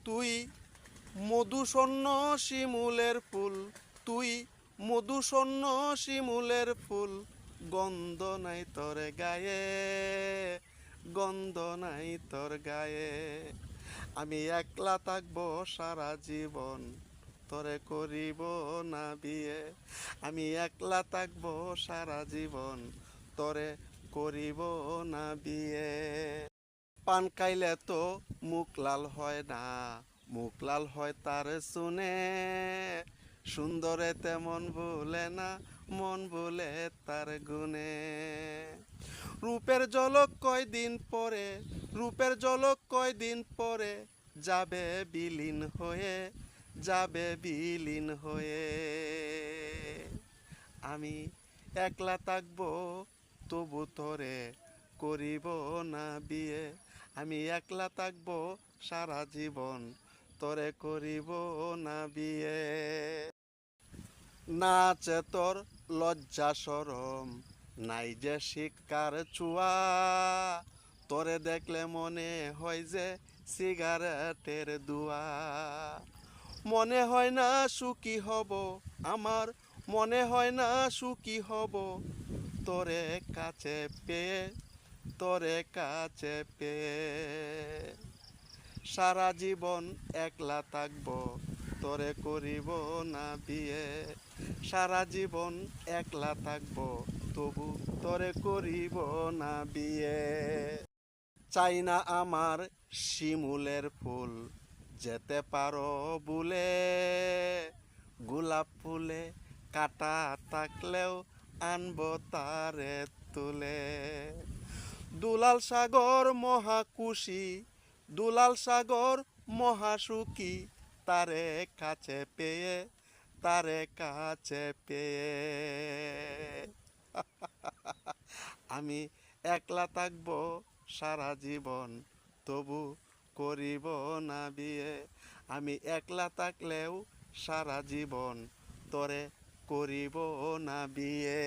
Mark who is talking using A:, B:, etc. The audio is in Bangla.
A: তুই মধুশূন্য শিমুলের ফুল, তুই মধুশূন্য শিমুলের ফুল, গন্ধ নাই তোর গায়ে, গন্ধ নাই তোর গায়ে। আমি একলা থাকবো সারা জীবন, তোরে করিব না বিয়ে। আমি একলা থাকবো সারা জীবন, তোরে করিব না বিয়ে। পান খাইলে তো মুখ লাল হয় না, মুখ লাল হয় তার শুনে। সুন্দরে তেমন বলে না, মন বলে তার গুণে। রূপের ঝলক কয়দিন পরে, রূপের ঝলক কয়দিন পরে, যাবে বিলীন হয়ে, যাবে বিলীন হয়ে। আমি একলা থাকবো তবু তোরে করিব না বিয়ে। আমি একলা থাকবো সারা জীবন, তোরে করিব না বিয়ে। না আছে তোর লজ্জা শরম, নাই যে শিক্ষার চুয়া, তোরে দেখলে মনে হয় যে সিগারেটের দুয়া। মনে হয় না সুখী হব আমার, মনে হয় না সুখী হব, তোরে কাছে পেয়ে, তোরে কাছে পেয়ে। সারা জীবন একলা থাকবো, তোরে করিব না বিয়ে। সারা জীবন একলা থাকবো, তবু তোরে করিব না বিয়ে। চাই না আমার শিমুলের ফুল, যেতে পারো বুলে। গোলাপ ফুলে কাটা থাকলেও আনবো তারে তুলে। দুলাল সাগর মহাকুশি, দুলাল সাগর মহাসুখী, তারে কাছে পেয়ে, তারে কাছে পেয়ে। আমি একলা থাকবো সারা জীবন, তবু করিব না বিয়ে। আমি একলা থাকলেও সারা জীবন, তোরে করিব না বিয়ে।